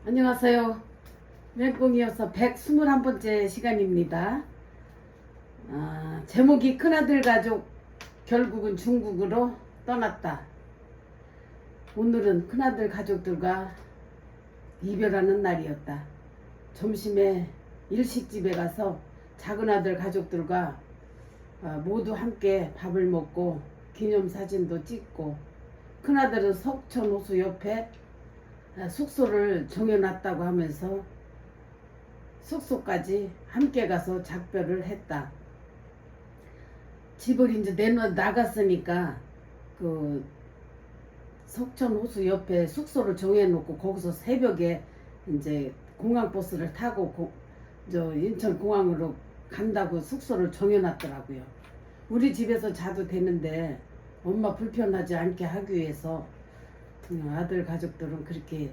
안녕하세요. 맹꽁이어서 121번째 시간입니다. 제목이 큰아들 가족 결국은 중국으로 떠났다. 오늘은 큰아들 가족들과 이별하는 날이었다. 점심에 일식집에 가서 작은아들 가족들과 모두 함께 밥을 먹고 기념사진도 찍고, 큰아들은 석촌호수 옆에 숙소를 정해놨다고 하면서 숙소까지 함께 가서 작별을 했다. 집을 이제 나갔으니까 그 석촌호수 옆에 숙소를 정해놓고 거기서 새벽에 이제 공항버스를 타고 저 인천공항으로 간다고 숙소를 정해놨더라고요. 우리 집에서 자도 되는데 엄마 불편하지 않게 하기 위해서 아들 가족들은 그렇게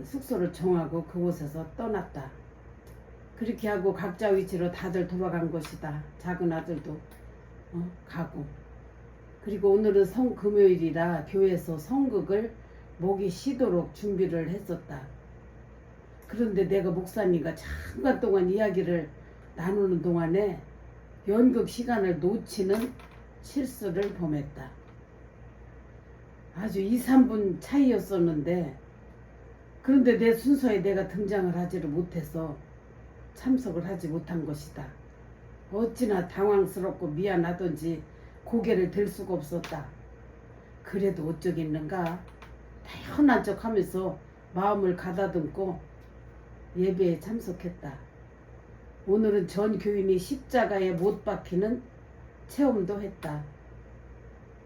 숙소를 정하고 그곳에서 떠났다. 그렇게 하고 각자 위치로 다들 돌아간 것이다. 작은 아들도 가고. 그리고 오늘은 금요일이라 교회에서 성극을 목이 쉬도록 준비를 했었다. 그런데 내가 목사님과 잠깐 동안 이야기를 나누는 동안에 연극 시간을 놓치는 실수를 범했다. 아주 2, 3분 차이였었는데, 그런데 내 순서에 내가 등장을 하지를 못해서 참석을 하지 못한 것이다. 어찌나 당황스럽고 미안하던지 고개를 들 수가 없었다. 그래도 어쩌겠는가, 태연한 척 하면서 마음을 가다듬고 예배에 참석했다. 오늘은 전 교인이 십자가에 못 박히는 체험도 했다.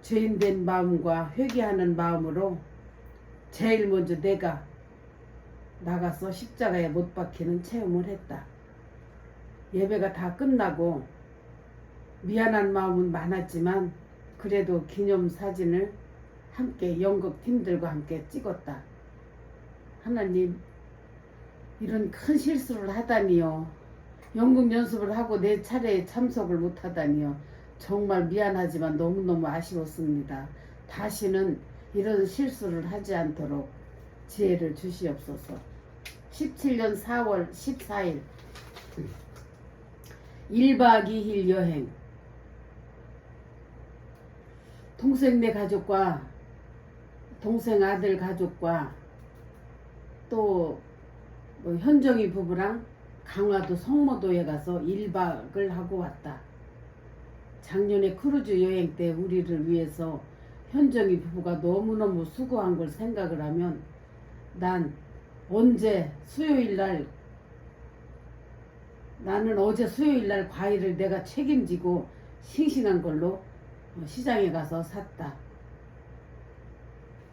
죄인된 마음과 회개하는 마음으로 제일 먼저 내가 나가서 십자가에 못 박히는 체험을 했다. 예배가 다 끝나고 미안한 마음은 많았지만 그래도 기념사진을 함께 연극팀들과 함께 찍었다. 하나님, 이런 큰 실수를 하다니요. 연극 연습을 하고 내 차례에 참석을 못하다니요. 정말 미안하지만 너무너무 아쉬웠습니다. 다시는 이런 실수를 하지 않도록 지혜를 주시옵소서. 17년 4월 14일 1박 2일 여행. 동생네 가족과 동생 아들 가족과 또 현정이 부부랑 강화도 성모도에 가서 1박을 하고 왔다. 작년에 크루즈 여행 때 우리를 위해서 현정이 부부가 너무너무 수고한 걸 생각을 하면 나는 어제 수요일날 과일을 내가 책임지고 싱싱한 걸로 시장에 가서 샀다.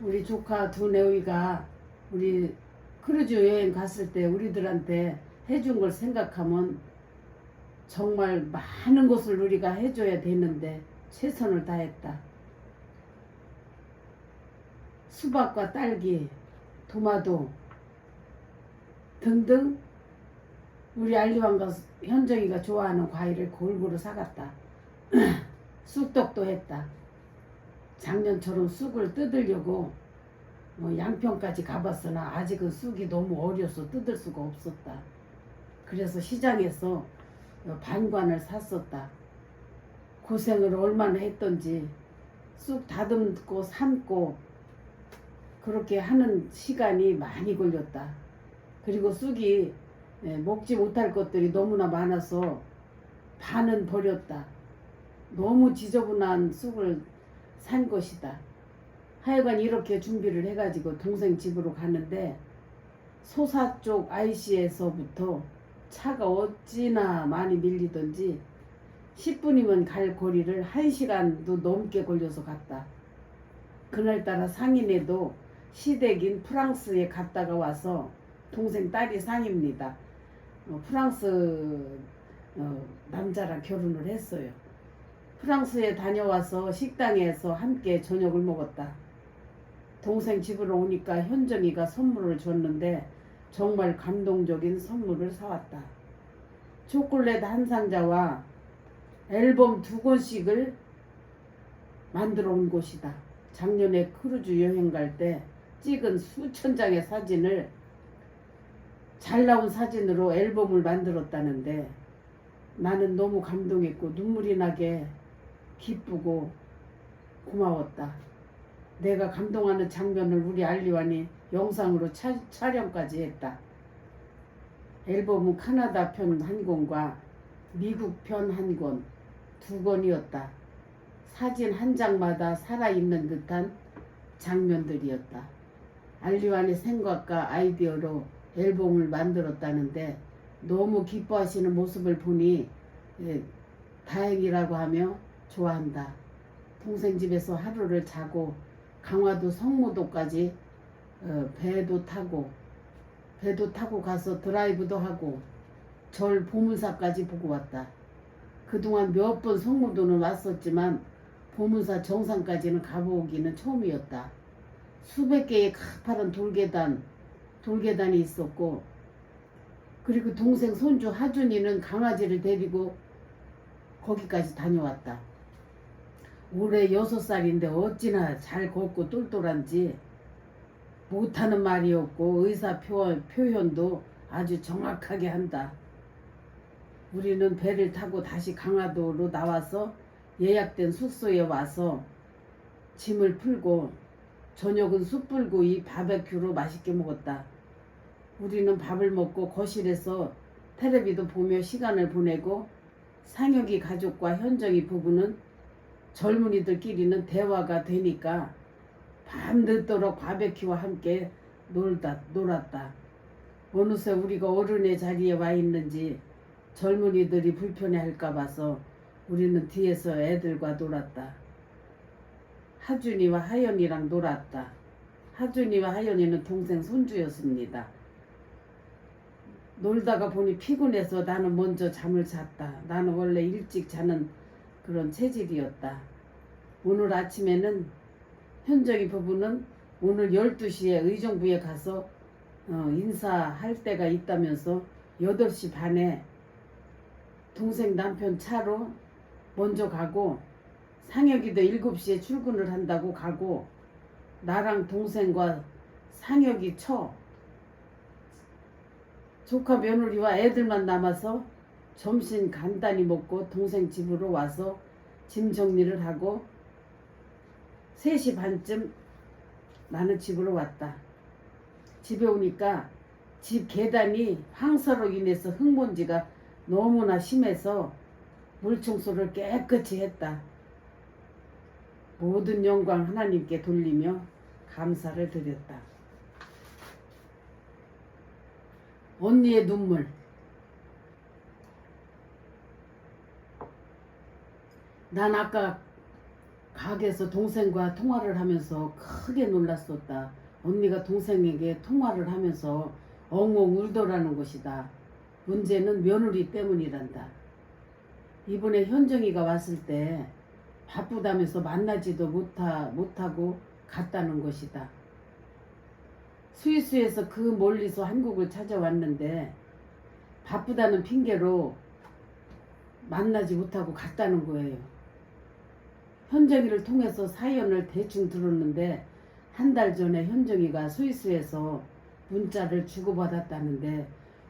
우리 조카 두뇌이가 우리 크루즈 여행 갔을 때 우리들한테 해준 걸 생각하면 정말 많은 것을 우리가 해줘야 되는데 최선을 다했다. 수박과 딸기, 토마토 등등 우리 알리왕과 현정이가 좋아하는 과일을 골고루 사갔다. 쑥떡도 했다. 작년처럼 쑥을 뜯으려고 양평까지 가봤으나 아직은 쑥이 너무 어려서 뜯을 수가 없었다. 그래서 시장에서 반관을 샀었다. 고생을 얼마나 했던지 쑥 다듬고 삶고 그렇게 하는 시간이 많이 걸렸다. 그리고 쑥이 먹지 못할 것들이 너무나 많아서 반은 버렸다. 너무 지저분한 쑥을 산 것이다. 하여간 이렇게 준비를 해가지고 동생 집으로 가는데 소사 쪽 IC에서부터 차가 어찌나 많이 밀리던지 10분이면 갈 거리를 1시간도 넘게 걸려서 갔다. 그날따라 상인에도 시댁인 프랑스에 갔다가 와서 동생 딸이 상입니다. 프랑스 남자랑 결혼을 했어요. 프랑스에 다녀와서 식당에서 함께 저녁을 먹었다. 동생 집으로 오니까 현정이가 선물을 줬는데 정말 감동적인 선물을 사왔다. 초콜릿 한 상자와 앨범 2권씩을 만들어 온 곳이다. 작년에 크루즈 여행 갈 때 찍은 수천 장의 사진을 잘 나온 사진으로 앨범을 만들었다는데 나는 너무 감동했고 눈물이 나게 기쁘고 고마웠다. 내가 감동하는 장면을 우리 알리완이 영상으로 촬영까지 했다. 앨범은 카나다 편 한 권과 미국 편 한 권, 두 권이었다. 사진 한 장마다 살아있는 듯한 장면들이었다. 알리완의 생각과 아이디어로 앨범을 만들었다는데 너무 기뻐하시는 모습을 보니 다행이라고 하며 좋아한다. 동생 집에서 하루를 자고 강화도 성무도까지 배도 타고 가서 드라이브도 하고 절 보문사까지 보고 왔다. 그동안 몇 번 성무도는 왔었지만 보문사 정상까지는 가보기는 처음이었다. 수백 개의 가파른 돌계단이 있었고, 그리고 동생 손주 하준이는 강아지를 데리고 거기까지 다녀왔다. 올해 6살인데 어찌나 잘 걷고 똘똘한지 못하는 말이 없고 의사 표현도 아주 정확하게 한다. 우리는 배를 타고 다시 강화도로 나와서 예약된 숙소에 와서 짐을 풀고 저녁은 숯불구이 바베큐로 맛있게 먹었다. 우리는 밥을 먹고 거실에서 텔레비도 보며 시간을 보내고 상혁이 가족과 현정이 부부는 젊은이들끼리는 대화가 되니까 밤늦도록 바베큐와 함께 놀았다. 어느새 우리가 어른의 자리에 와 있는지 젊은이들이 불편해할까 봐서 우리는 뒤에서 애들과 놀았다. 하준이와 하연이랑 놀았다. 하준이와 하연이는 동생 손주였습니다. 놀다가 보니 피곤해서 나는 먼저 잠을 잤다. 나는 원래 일찍 자는 그런 체질이었다. 오늘 아침에는 현정이 부부는 오늘 12시에 의정부에 가서 인사할 때가 있다면서 8시 반에 동생 남편 차로 먼저 가고 상혁이도 7시에 출근을 한다고 가고 나랑 동생과 상혁이 조카 며느리와 애들만 남아서 점심 간단히 먹고 동생 집으로 와서 짐 정리를 하고 3시 반쯤 나는 집으로 왔다. 집에 오니까 집 계단이 황사로 인해서 흙먼지가 너무나 심해서 물청소를 깨끗이 했다. 모든 영광 하나님께 돌리며 감사를 드렸다. 언니의 눈물. 난 아까 가게에서 동생과 통화를 하면서 크게 놀랐었다. 언니가 동생에게 통화를 하면서 엉엉 울더라는 것이다. 문제는 며느리 때문이란다. 이번에 현정이가 왔을 때 바쁘다면서 만나지도 못하고 갔다는 것이다. 스위스에서 그 멀리서 한국을 찾아왔는데 바쁘다는 핑계로 만나지 못하고 갔다는 거예요. 현정이를 통해서 사연을 대충 들었는데 한 달 전에 현정이가 스위스에서 문자를 주고받았다는데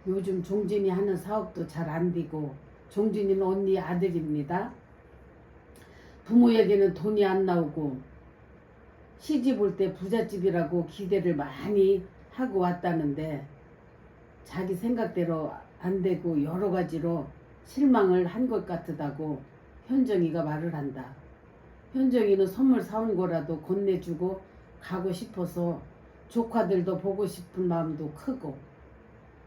요즘 종진이 하는 사업도 잘 안 되고 종진이는 언니 아들입니다. 부모에게는 돈이 안 나오고 시집 올 때 부잣집이라고 기대를 많이 하고 왔다는데 자기 생각대로 안 되고 여러 가지로 실망을 한 것 같다고 현정이가 말을 한다. 현정이는 선물 사온 거라도 건네주고 가고 싶어서 조카들도 보고 싶은 마음도 크고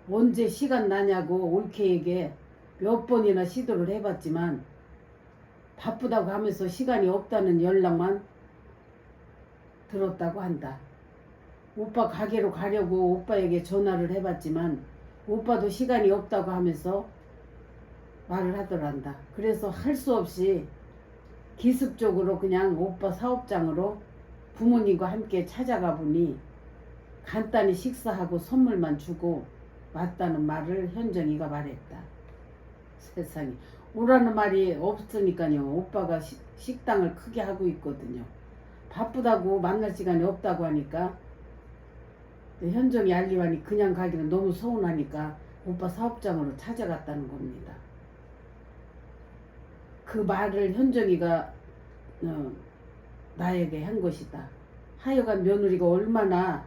언제 시간 나냐고 올케에게 몇 번이나 시도를 해봤지만 바쁘다고 하면서 시간이 없다는 연락만 들었다고 한다. 오빠 가게로 가려고 오빠에게 전화를 해봤지만 오빠도 시간이 없다고 하면서 말을 하더란다. 그래서 할 수 없이 기습적으로 그냥 오빠 사업장으로 부모님과 함께 찾아가 보니 간단히 식사하고 선물만 주고 왔다는 말을 현정이가 말했다. 세상에 오라는 말이 없으니까요. 오빠가 식당을 크게 하고 있거든요. 바쁘다고 만날 시간이 없다고 하니까 근데 현정이 알리완이 그냥 가기는 너무 서운하니까 오빠 사업장으로 찾아갔다는 겁니다. 그 말을 현정이가 나에게 한 것이다. 하여간 며느리가 얼마나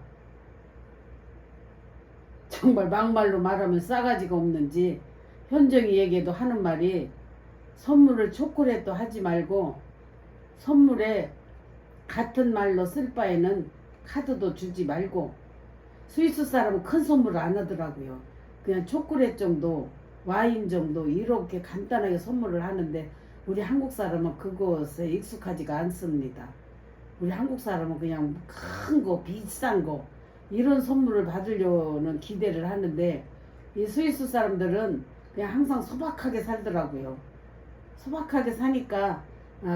정말 막말로 말하면 싸가지가 없는지 현정이에게도 하는 말이 선물을 초콜릿도 하지 말고 선물에 같은 말로 쓸 바에는 카드도 주지 말고 스위스 사람은 큰 선물을 안 하더라고요. 그냥 초콜릿 정도 와인 정도 이렇게 간단하게 선물을 하는데 우리 한국 사람은 그것에 익숙하지가 않습니다. 우리 한국 사람은 그냥 큰 거 비싼 거 이런 선물을 받으려는 기대를 하는데 이 스위스 사람들은 그냥 항상 소박하게 살더라고요. 소박하게 사니까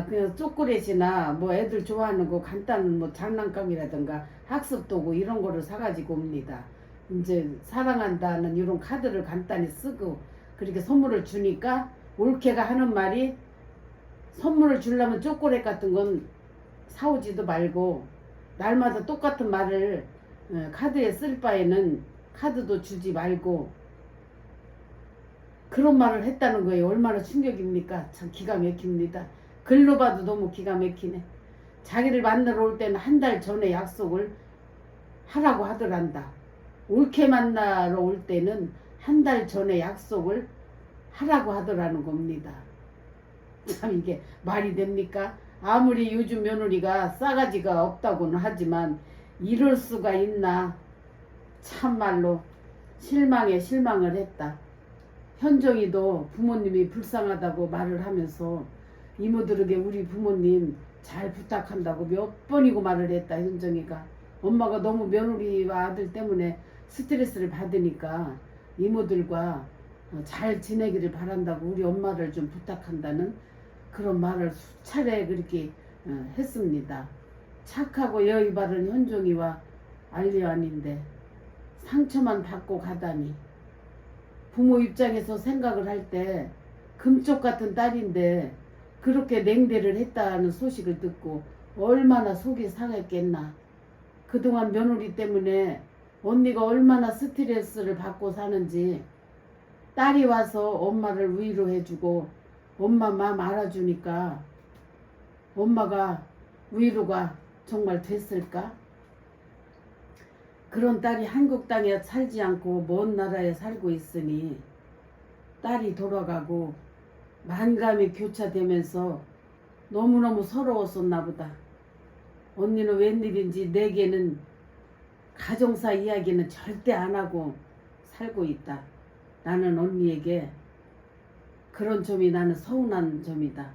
그냥 초콜릿이나 뭐 애들 좋아하는 거 간단한 뭐 장난감이라든가 학습도구 이런 거를 사가지고 옵니다. 이제 사랑한다는 이런 카드를 간단히 쓰고 그렇게 선물을 주니까 올케가 하는 말이 선물을 주려면 초콜릿 같은 건 사오지도 말고 날마다 똑같은 말을 카드에 쓸 바에는 카드도 주지 말고 그런 말을 했다는 거예요. 얼마나 충격입니까? 참 기가 막힙니다. 글로 봐도 너무 기가 막히네. 자기를 만나러 올 때는 한 달 전에 약속을 하라고 하더란다. 올케 만나러 올 때는 한 달 전에 약속을 하라고 하더라는 겁니다. 참 이게 말이 됩니까? 아무리 요즘 며느리가 싸가지가 없다고는 하지만 이럴 수가 있나. 참말로 실망에 실망을 했다. 현정이도 부모님이 불쌍하다고 말을 하면서 이모들에게 우리 부모님 잘 부탁한다고 몇 번이고 말을 했다. 현정이가 엄마가 너무 며느리와 아들 때문에 스트레스를 받으니까 이모들과 잘 지내기를 바란다고 우리 엄마를 좀 부탁한다는 그런 말을 수차례 그렇게 했습니다. 착하고 여의 바른 현정이와 알리완인데 상처만 받고 가다니. 부모 입장에서 생각을 할 때 금쪽 같은 딸인데 그렇게 냉대를 했다는 소식을 듣고 얼마나 속이 상했겠나. 그동안 며느리 때문에 언니가 얼마나 스트레스를 받고 사는지 딸이 와서 엄마를 위로해주고 엄마 마음 알아주니까 엄마가 위로가 정말 됐을까? 그런 딸이 한국 땅에 살지 않고 먼 나라에 살고 있으니 딸이 돌아가고 만감이 교차되면서 너무너무 서러웠었나 보다. 언니는 웬일인지 내게는 가정사 이야기는 절대 안 하고 살고 있다. 나는 언니에게 그런 점이 나는 서운한 점이다.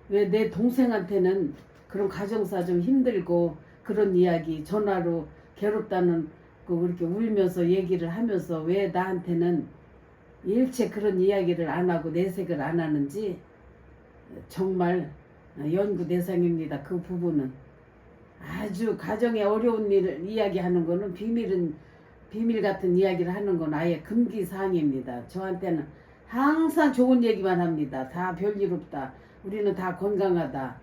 왜 내 동생한테는 그런 가정사 좀 힘들고 그런 이야기 전화로 괴롭다는 거 그렇게 울면서 얘기를 하면서 왜 나한테는 일체 그런 이야기를 안 하고 내색을 안 하는지 정말 연구 대상입니다. 그 부분은 아주 가정에 어려운 일을 이야기하는 거는 비밀 같은 이야기를 하는 건 아예 금기 사항입니다. 저한테는 항상 좋은 얘기만 합니다. 다 별일 없다. 우리는 다 건강하다.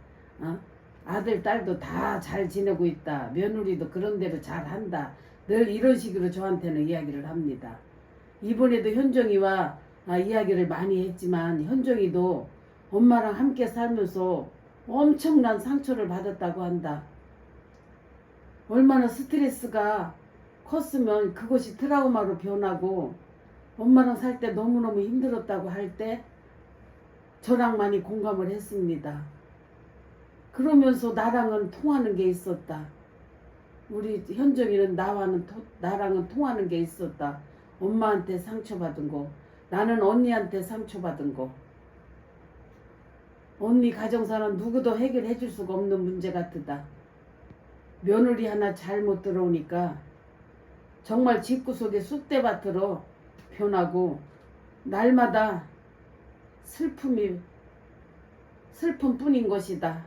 아들 딸도 다 잘 지내고 있다. 며느리도 그런 대로 잘 한다. 늘 이런 식으로 저한테는 이야기를 합니다. 이번에도 현정이와 이야기를 많이 했지만 현정이도 엄마랑 함께 살면서 엄청난 상처를 받았다고 한다. 얼마나 스트레스가 컸으면 그것이 트라우마로 변하고 엄마랑 살 때 너무너무 힘들었다고 할 때 저랑 많이 공감을 했습니다. 그러면서 나랑은 통하는 게 있었다. 우리 현정이는 나랑은 통하는 게 있었다. 엄마한테 상처받은 거, 나는 언니한테 상처받은 거. 언니 가정사는 누구도 해결해 줄 수가 없는 문제 같다. 며느리 하나 잘못 들어오니까 정말 집구석에 쑥대밭으로 변하고 날마다 슬픔뿐인 것이다.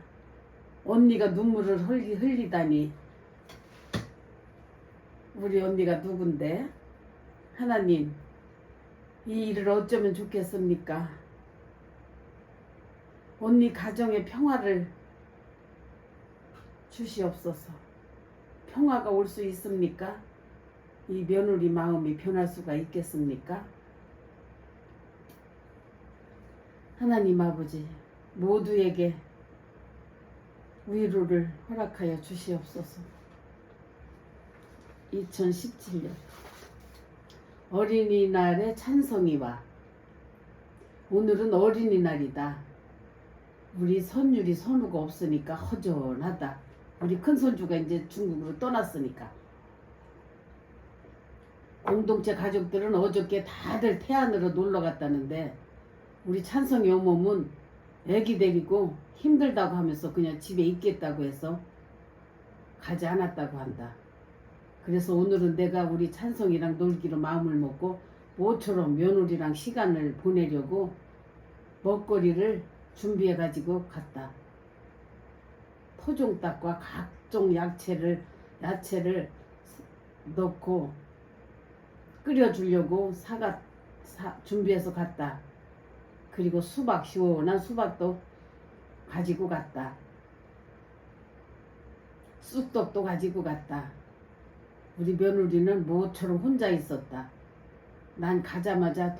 언니가 눈물을 흘리다니. 우리 언니가 누군데? 하나님, 이 일을 어쩌면 좋겠습니까? 언니 가정에 평화를 주시옵소서. 평화가 올 수 있습니까? 이 며느리 마음이 변할 수가 있겠습니까? 하나님 아버지 모두에게 위로를 허락하여 주시옵소서. 2017년 어린이날의 찬송이와 오늘은 어린이날이다. 우리 선율이 선우가 없으니까 허전하다. 우리 큰손주가 이제 중국으로 떠났으니까. 공동체 가족들은 어저께 다들 태안으로 놀러 갔다는데 우리 찬성이 어머은 애기 데리고 힘들다고 하면서 그냥 집에 있겠다고 해서 가지 않았다고 한다. 그래서 오늘은 내가 우리 찬성이랑 놀기로 마음을 먹고 모처럼 며느리랑 시간을 보내려고 먹거리를 준비해 가지고 갔다. 토종닭과 각종 야채를 넣고 끓여주려고 준비해서 갔다. 그리고 수박, 시원한 수박도 가지고 갔다. 쑥떡도 가지고 갔다. 우리 며느리는 모처럼 혼자 있었다. 난 가자마자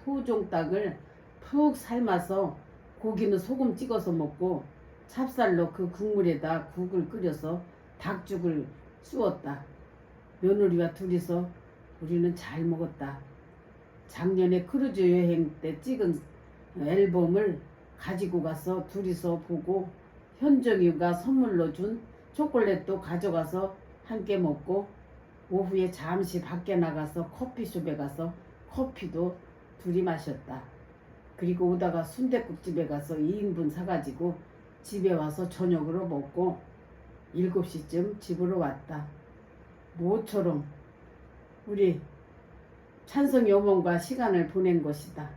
토종닭을 푹 삶아서 고기는 소금 찍어서 먹고 찹쌀로 그 국물에다 국을 끓여서 닭죽을 쑤었다. 며느리와 둘이서 우리는 잘 먹었다. 작년에 크루즈 여행 때 찍은 앨범을 가지고 가서 둘이서 보고 현정이가 선물로 준 초콜릿도 가져가서 함께 먹고 오후에 잠시 밖에 나가서 커피숍에 가서 커피도 둘이 마셨다. 그리고 오다가 순댓국집에 가서 2인분 사가지고 집에 와서 저녁으로 먹고 7시쯤 집으로 왔다. 모처럼 우리 찬성이 어머니과 시간을 보낸 것이다.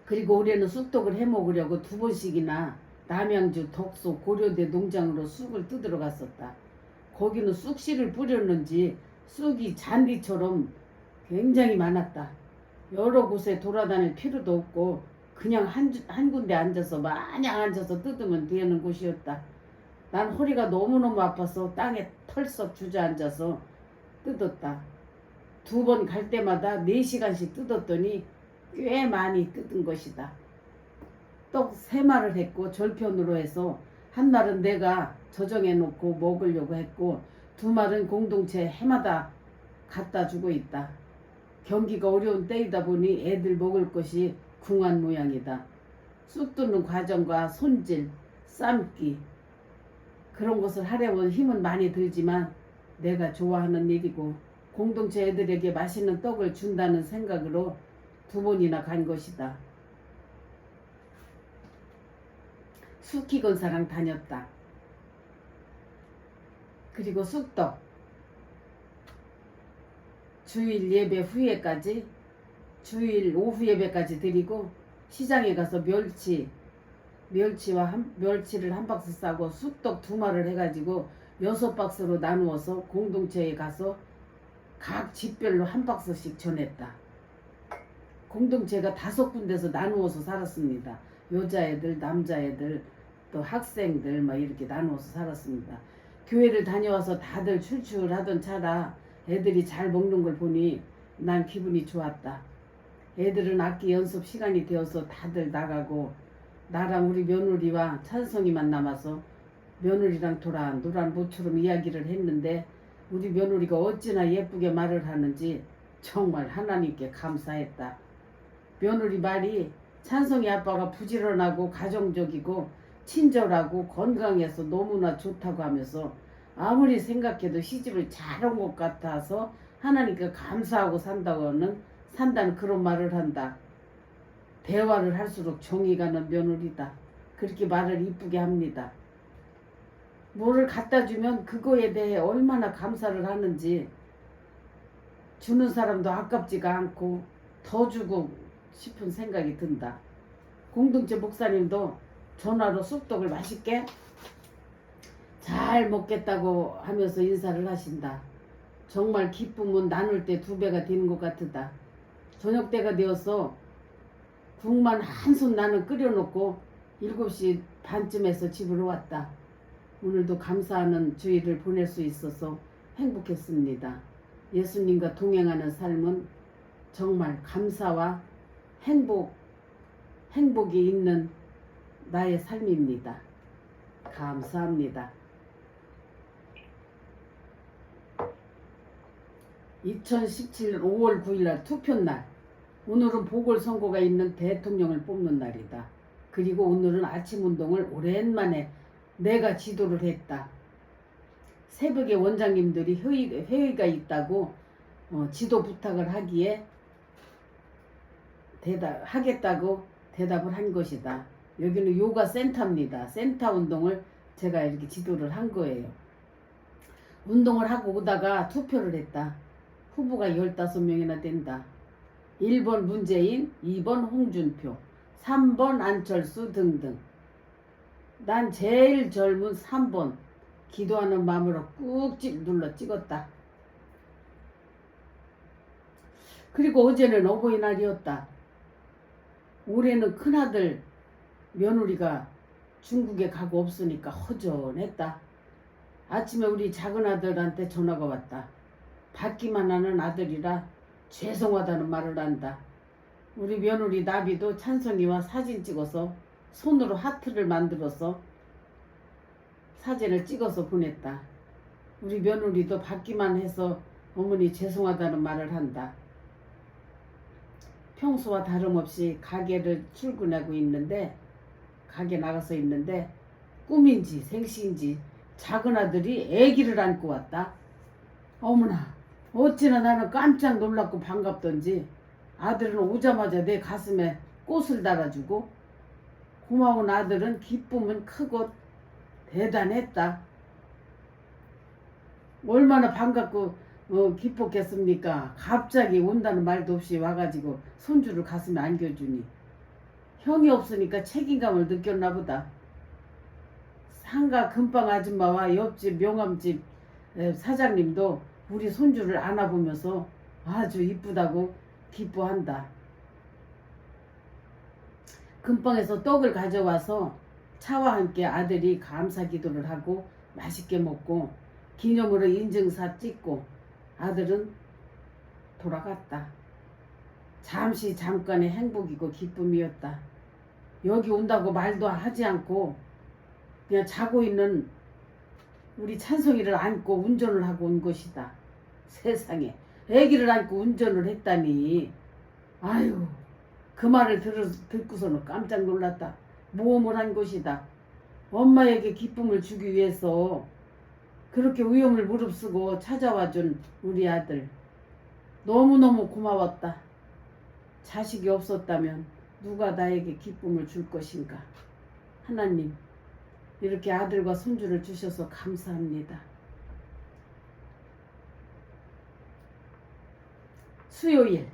그리고 올해는 쑥떡을 해먹으려고 2번씩이나 남양주, 덕소, 고려대 농장으로 쑥을 뜯으러 갔었다. 거기는 쑥씨를 뿌렸는지 쑥이 잔디처럼 굉장히 많았다. 여러 곳에 돌아다닐 필요도 없고 그냥 한 군데 앉아서 마냥 앉아서 뜯으면 되는 곳이었다. 난 허리가 너무너무 아파서 땅에 털썩 주저앉아서 뜯었다. 2번 갈 때마다 4시간씩 뜯었더니 꽤 많이 뜯은 것이다. 떡 3마를 했고 절편으로 해서 한 말은 내가 저정해 놓고 먹으려고 했고 2말은 공동체 해마다 갖다 주고 있다. 경기가 어려운 때이다 보니 애들 먹을 것이 궁한 모양이다. 쑥 뜯는 과정과 손질, 삶기 그런 것을 하려면 힘은 많이 들지만 내가 좋아하는 일이고 공동체 애들에게 맛있는 떡을 준다는 생각으로 2번이나 간 것이다. 쑥키 건사랑 다녔다. 그리고 쑥떡 주일 예배 후에까지 주일 오후 예배까지 드리고 시장에 가서 멸치를 한 박스 싸고 쑥떡 2마를 해가지고 6박스로 나누어서 공동체에 가서 각 집별로 한 박스씩 전했다. 공동체가 5군데서 나누어서 살았습니다. 여자애들, 남자애들, 또 학생들 막 이렇게 나누어서 살았습니다. 교회를 다녀와서 다들 출출하던 차라 애들이 잘 먹는 걸 보니 난 기분이 좋았다. 애들은 악기 연습 시간이 되어서 다들 나가고 나랑 우리 며느리와 찬성이만 남아서 며느리랑 노란 모처럼 이야기를 했는데 우리 며느리가 어찌나 예쁘게 말을 하는지 정말 하나님께 감사했다. 며느리 말이 찬성이 아빠가 부지런하고 가정적이고 친절하고 건강해서 너무나 좋다고 하면서 아무리 생각해도 시집을 잘 온 것 같아서 하나님께 감사하고 산다는 그런 말을 한다. 대화를 할수록 정이 가는 며느리다. 그렇게 말을 이쁘게 합니다. 뭐를 갖다 주면 그거에 대해 얼마나 감사를 하는지 주는 사람도 아깝지가 않고 더 주고 싶은 생각이 든다. 공동체 목사님도 전화로 쑥떡을 맛있게 잘 먹겠다고 하면서 인사를 하신다. 정말 기쁨은 나눌 때 2배가 되는 것 같다. 저녁 때가 되어서 국만 한 손 나는 끓여놓고 7시 반쯤에서 집으로 왔다. 오늘도 감사하는 주일을 보낼 수 있어서 행복했습니다. 예수님과 동행하는 삶은 정말 감사와 행복이 있는 나의 삶입니다. 감사합니다. 2017년 5월 9일날 투표날. 오늘은 보궐선거가 있는 대통령을 뽑는 날이다. 그리고 오늘은 아침 운동을 오랜만에 내가 지도를 했다. 새벽에 원장님들이 회의가 있다고 지도 부탁을 하기에 하겠다고 대답을 한 것이다. 여기는 요가 센터입니다. 센터 운동을 제가 이렇게 지도를 한 거예요. 운동을 하고 오다가 투표를 했다. 후보가 15명이나 된다. 1번 문재인, 2번 홍준표, 3번 안철수 등등. 난 제일 젊은 3번 기도하는 마음으로 꾹 눌러 찍었다. 그리고 어제는 어버이날이었다. 올해는 큰아들 며느리가 중국에 가고 없으니까 허전했다. 아침에 우리 작은아들한테 전화가 왔다. 받기만 하는 아들이라 죄송하다는 말을 한다. 우리 며느리 나비도 찬성이와 사진 찍어서 손으로 하트를 만들어서 사진을 찍어서 보냈다. 우리 며느리도 받기만 해서 어머니 죄송하다는 말을 한다. 평소와 다름없이 가게를 출근하고 있는데 가게 나가서 있는데 꿈인지 생시인지 작은아들이 아기를 안고 왔다. 어머나 어찌나 나는 깜짝 놀랐고 반갑던지 아들은 오자마자 내 가슴에 꽃을 달아주고 고마운 아들은 기쁨은 크고 대단했다. 얼마나 반갑고 기뻤겠습니까? 갑자기 온다는 말도 없이 와가지고 손주를 가슴에 안겨주니 형이 없으니까 책임감을 느꼈나 보다. 상가 금방 아줌마와 옆집 명함집 사장님도 우리 손주를 안아보면서 아주 이쁘다고 기뻐한다. 금방에서 떡을 가져와서 차와 함께 아들이 감사 기도를 하고 맛있게 먹고 기념으로 인증사 찍고 아들은 돌아갔다. 잠깐의 행복이고 기쁨이었다. 여기 온다고 말도 하지 않고 그냥 자고 있는 우리 찬송이를 안고 운전을 하고 온 것이다. 세상에 아기를 안고 운전을 했다니. 아유 그 말을 듣고서는 깜짝 놀랐다. 모험을 한 것이다. 엄마에게 기쁨을 주기 위해서 그렇게 위험을 무릅쓰고 찾아와준 우리 아들. 너무너무 고마웠다. 자식이 없었다면 누가 나에게 기쁨을 줄 것인가. 하나님 이렇게 아들과 손주를 주셔서 감사합니다. 수요일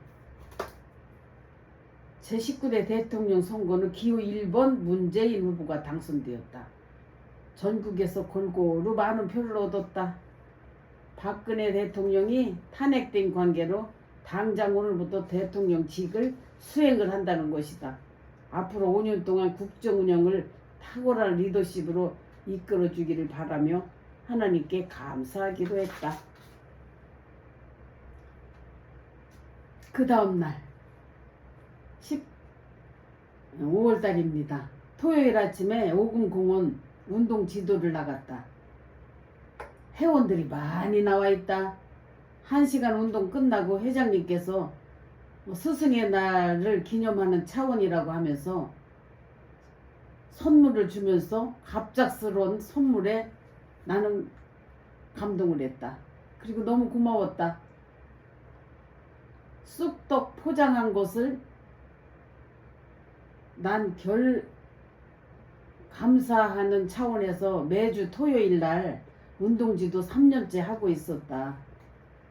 제19대 대통령 선거는 기호 1번 문재인 후보가 당선되었다. 전국에서 골고루 많은 표를 얻었다. 박근혜 대통령이 탄핵된 관계로 당장 오늘부터 대통령직을 수행을 한다는 것이다. 앞으로 5년 동안 국정 운영을 탁월한 리더십으로 이끌어주기를 바라며 하나님께 감사하기도 했다. 그 다음날 5월달입니다. 토요일 아침에 오금공원 운동 지도를 나갔다. 회원들이 많이 나와 있다. 1시간 운동 끝나고 회장님께서 스승의 날을 기념하는 차원이라고 하면서 선물을 주면서 갑작스러운 선물에 나는 감동을 했다. 그리고 너무 고마웠다. 쑥떡 포장한 것을 난 감사하는 차원에서 매주 토요일 날 운동지도 3년째 하고 있었다.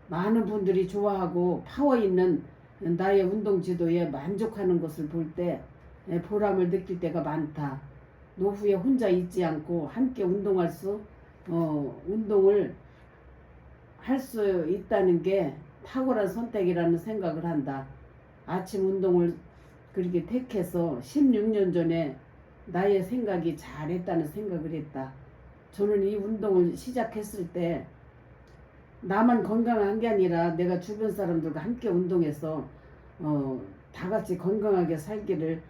많은 분들이 좋아하고 파워 있는 나의 운동지도에 만족하는 것을 볼 때 보람을 느낄 때가 많다. 노후에 혼자 있지 않고 함께 운동을 할 수 있다는 게 탁월한 선택이라는 생각을 한다. 아침 운동을 그렇게 택해서 16년 전에 나의 생각이 잘했다는 생각을 했다. 저는 이 운동을 시작했을 때 나만 건강한 게 아니라 내가 주변 사람들과 함께 운동해서 다 같이 건강하게 살기를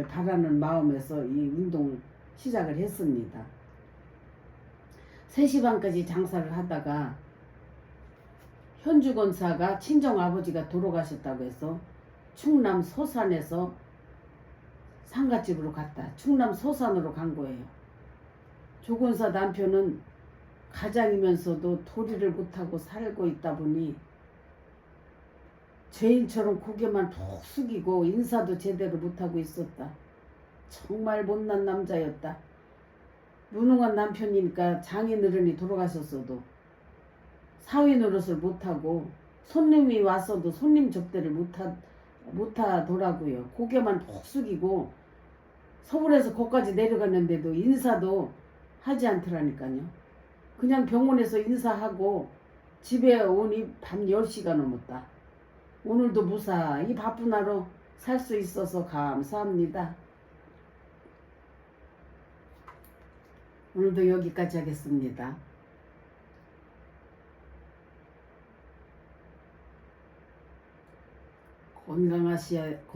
바라는 마음에서 이 운동을 시작을 했습니다. 3시 반까지 장사를 하다가 현주건사가 친정아버지가 돌아가셨다고 해서 충남 소산에서 상가집으로 갔다. 충남 소산으로 간 거예요. 조건사 남편은 가장이면서도 도리를 못하고 살고 있다 보니 죄인처럼 고개만 푹 숙이고 인사도 제대로 못하고 있었다. 정말 못난 남자였다. 무능한 남편이니까 장인어른이 돌아가셨어도 사위 노릇을 못하고 손님이 왔어도 손님 접대를 못하더라고요. 고개만 푹 숙이고 서울에서 거기까지 내려갔는데도 인사도 하지 않더라니까요. 그냥 병원에서 인사하고 집에 오니 밤 10시가 넘었다. 오늘도 무사히 바쁜 하루 살 수 있어서 감사합니다. 오늘도 여기까지 하겠습니다. 건강하시야